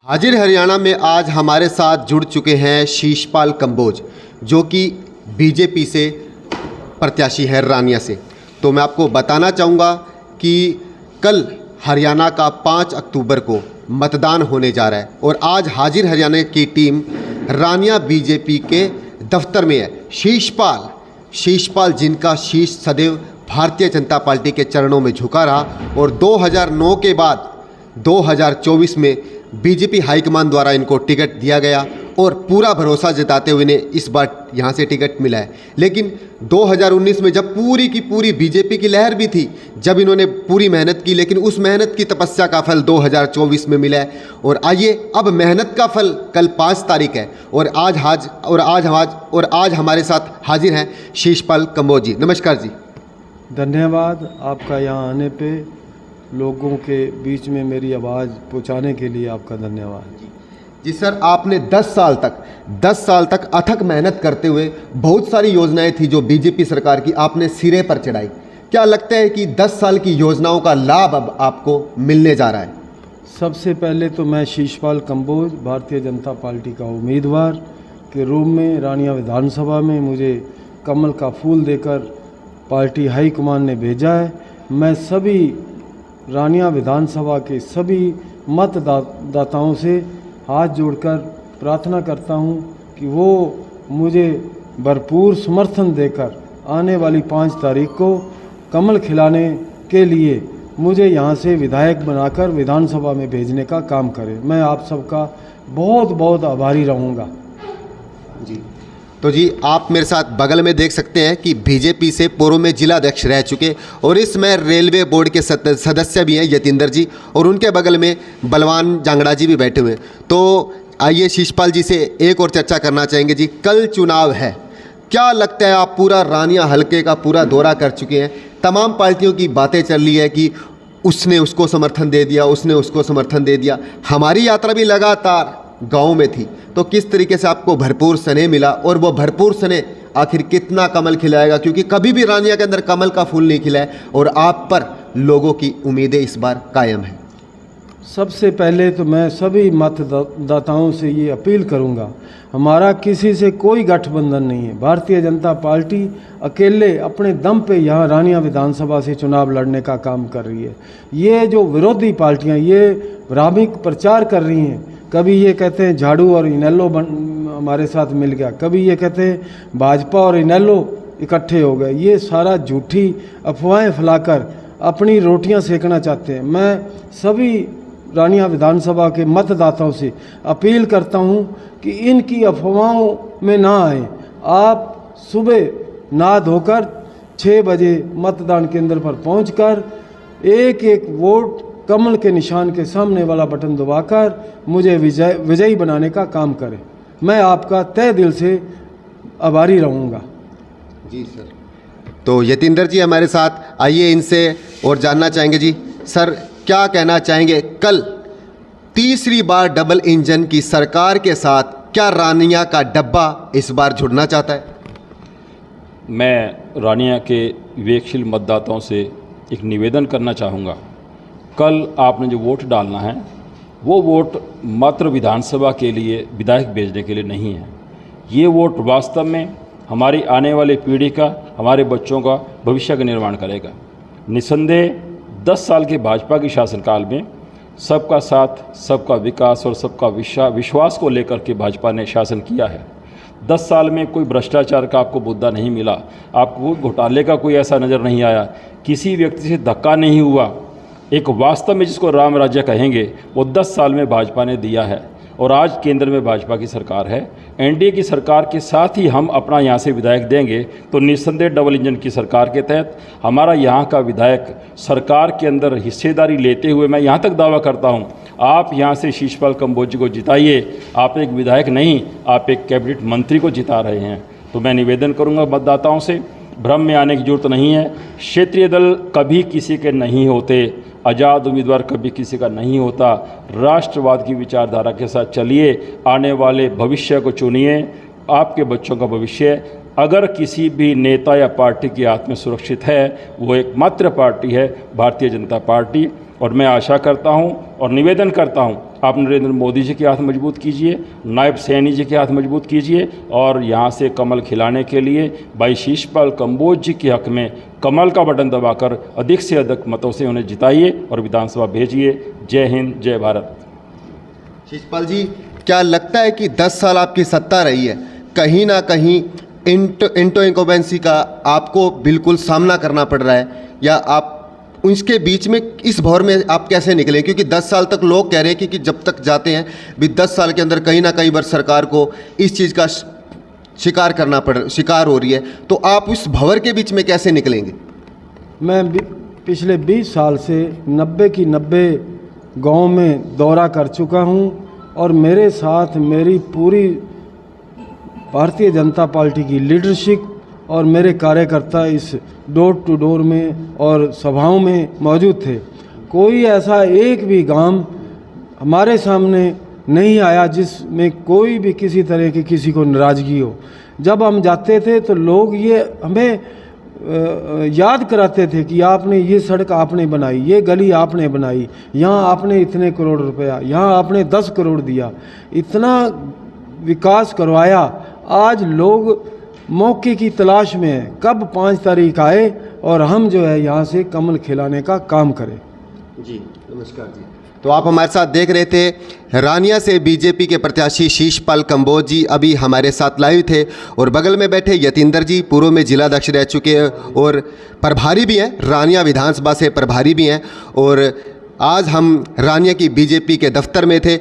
हाजिर हरियाणा में आज हमारे साथ जुड़ चुके हैं शीशपाल कंबोज, जो कि बीजेपी से प्रत्याशी है रानिया से। तो मैं आपको बताना चाहूँगा कि कल हरियाणा का 5 अक्टूबर को मतदान होने जा रहा है और आज हाजिर हरियाणा की टीम रानिया बीजेपी के दफ्तर में है। शीशपाल जिनका शीश सदैव भारतीय जनता पार्टी के चरणों में झुका रहा और 2009 के बाद 2024 में बीजेपी हाईकमान द्वारा इनको टिकट दिया गया और पूरा भरोसा जताते हुए इन्हें इस बार यहाँ से टिकट मिला है। लेकिन 2019 में जब पूरी की पूरी बीजेपी की लहर भी थी, जब इन्होंने पूरी मेहनत की, लेकिन उस मेहनत की तपस्या का फल 2024 में मिला है। और आइए अब मेहनत का फल कल 5 तारीख है और आज हमारे साथ हाजिर हैं शीशपाल कंबोज जी। नमस्कार जी। धन्यवाद आपका यहाँ आने पे, लोगों के बीच में मेरी आवाज़ पहुँचाने के लिए आपका धन्यवाद जी। सर, आपने 10 साल तक अथक मेहनत करते हुए बहुत सारी योजनाएं थी जो बीजेपी सरकार की आपने सिरे पर चढ़ाई। क्या लगता है कि 10 साल की योजनाओं का लाभ अब आपको मिलने जा रहा है? सबसे पहले तो मैं शीशपाल कंबोज भारतीय जनता पार्टी का उम्मीदवार के रूप में रानिया विधानसभा में मुझे कमल का फूल देकर पार्टी हाईकमान ने भेजा है। मैं सभी रानिया विधानसभा के सभी मतदाताओं से हाथ जोड़कर प्रार्थना करता हूं कि वो मुझे भरपूर समर्थन देकर आने वाली 5 तारीख को कमल खिलाने के लिए मुझे यहाँ से विधायक बनाकर विधानसभा में भेजने का काम करें। मैं आप सबका बहुत बहुत आभारी रहूँगा जी। तो जी, आप मेरे साथ बगल में देख सकते हैं कि बीजेपी से पूर्व में जिला अध्यक्ष रह चुके और इसमें रेलवे बोर्ड के सदस्य भी हैं यतींद्र जी, और उनके बगल में बलवान जांगड़ा जी भी बैठे हुए हैं। तो आइए शीशपाल जी से एक और चर्चा करना चाहेंगे जी। कल चुनाव है, क्या लगता है, आप पूरा रानिया हलके का पूरा दौरा कर चुके हैं, तमाम पार्टियों की बातें चल रही है कि उसने उसको समर्थन दे दिया, उसने उसको समर्थन दे दिया। हमारी यात्रा भी लगातार गांव में थी, तो किस तरीके से आपको भरपूर स्नेह मिला और वो भरपूर स्नेह आखिर कितना कमल खिलाएगा? क्योंकि कभी भी रानिया के अंदर कमल का फूल नहीं खिला है और आप पर लोगों की उम्मीदें इस बार कायम हैं। सबसे पहले तो मैं सभी मतदाताओं से ये अपील करूंगा, हमारा किसी से कोई गठबंधन नहीं है। भारतीय जनता पार्टी अकेले अपने दम पे यहाँ रानिया विधानसभा से चुनाव लड़ने का काम कर रही है। ये जो विरोधी पार्टियाँ ये भ्रामक प्रचार कर रही हैं, कभी ये कहते हैं झाड़ू और इनेलो हमारे साथ मिल गया, कभी ये कहते हैं भाजपा और इनेलो इकट्ठे हो गए। ये सारा झूठी अफवाहें फैलाकर अपनी रोटियां सेकना चाहते हैं। मैं सभी रानिया विधानसभा के मतदाताओं से अपील करता हूं कि इनकी अफवाहों में ना आए। आप सुबह नहा धोकर 6 बजे मतदान केंद्र पर पहुंचकर एक एक वोट कमल के निशान के सामने वाला बटन दबाकर मुझे विजयी बनाने का काम करें। मैं आपका तहे दिल से आभारी रहूँगा जी सर। तो यतींद्र जी हमारे साथ, आइए इनसे और जानना चाहेंगे जी। सर, क्या कहना चाहेंगे, कल तीसरी बार डबल इंजन की सरकार के साथ क्या रानिया का डब्बा इस बार जुड़ना चाहता है? मैं रानिया के विवेकशील मतदाताओं से एक निवेदन करना चाहूँगा। कल आपने जो वोट डालना है वो वोट मात्र विधानसभा के लिए विधायक भेजने के लिए नहीं है। ये वोट वास्तव में हमारी आने वाली पीढ़ी का, हमारे बच्चों का भविष्य का निर्माण करेगा। निसंदेह 10 साल के भाजपा के शासनकाल में सबका साथ, सबका विकास और सबका विश्वास को लेकर के भाजपा ने शासन किया है। 10 साल में कोई भ्रष्टाचार का आपको मुद्दा नहीं मिला, आपको घोटाले का कोई ऐसा नज़र नहीं आया, किसी व्यक्ति से धक्का नहीं हुआ। एक वास्तव में जिसको राम राज्य कहेंगे वो 10 साल में भाजपा ने दिया है और आज केंद्र में भाजपा की सरकार है। एनडीए की सरकार के साथ ही हम अपना यहाँ से विधायक देंगे तो निस्संदेह डबल इंजन की सरकार के तहत हमारा यहाँ का विधायक सरकार के अंदर हिस्सेदारी लेते हुए मैं यहाँ तक दावा करता हूँ, आप यहाँ से शीशपाल कंबोज जी को जिताइए। आप एक विधायक नहीं, आप एक कैबिनेट मंत्री को जिता रहे हैं। तो मैं निवेदन करूँगा मतदाताओं से, भ्रम में आने की जरूरत नहीं है। क्षेत्रीय दल कभी किसी के नहीं होते, आज़ाद उम्मीदवार कभी किसी का नहीं होता। राष्ट्रवाद की विचारधारा के साथ चलिए, आने वाले भविष्य को चुनिए। आपके बच्चों का भविष्य अगर किसी भी नेता या पार्टी के हाथ में सुरक्षित है, वो एकमात्र पार्टी है भारतीय जनता पार्टी। और मैं आशा करता हूं और निवेदन करता हूं, आप नरेंद्र मोदी जी के हाथ मजबूत कीजिए, नायब सैनी जी के हाथ मजबूत कीजिए और यहां से कमल खिलाने के लिए भाई शीशपाल कंबोज जी के हक में कमल का बटन दबाकर अधिक से अधिक मतों से उन्हें जिताइए और विधानसभा भेजिए। जय हिंद, जय भारत। शीशपाल जी, क्या लगता है कि 10 साल आपकी सत्ता रही है, कहीं ना कहीं इंटो इंकम्बेंसी का आपको बिल्कुल सामना करना पड़ रहा है, या आप उसके बीच में इस भौर में आप कैसे निकले? क्योंकि 10 साल तक लोग कह रहे हैं कि जब तक जाते हैं भी 10 साल के अंदर कहीं ना कहीं बार सरकार को इस चीज़ का शिकार हो रही है, तो आप उस भंवर के बीच में कैसे निकलेंगे? मैं पिछले 20 साल से 90 की 90 गांव में दौरा कर चुका हूं और मेरे साथ मेरी पूरी भारतीय जनता पार्टी की लीडरशिप और मेरे कार्यकर्ता इस डोर टू डोर में और सभाओं में मौजूद थे। कोई ऐसा एक भी गांव हमारे सामने नहीं आया जिसमें कोई भी किसी तरह की किसी को नाराज़गी हो। जब हम जाते थे तो लोग ये हमें याद कराते थे कि आपने ये सड़क आपने बनाई, ये गली आपने बनाई, यहाँ आपने इतने करोड़ रुपया, यहाँ आपने 10 करोड़ दिया, इतना विकास करवाया। आज लोग मौके की तलाश में है, कब 5 तारीख आए और हम जो है यहाँ से कमल खिलाने का काम करें। जी नमस्कार जी। तो आप हमारे साथ देख रहे थे रानिया से बीजेपी के प्रत्याशी शीशपाल कंबोज जी अभी हमारे साथ लाइव थे, और बगल में बैठे यतींदर जी पूर्व में जिलाध्यक्ष रह चुके हैं और प्रभारी भी हैं, रानिया विधानसभा से प्रभारी भी हैं। और आज हम रानिया की बीजेपी के दफ्तर में थे।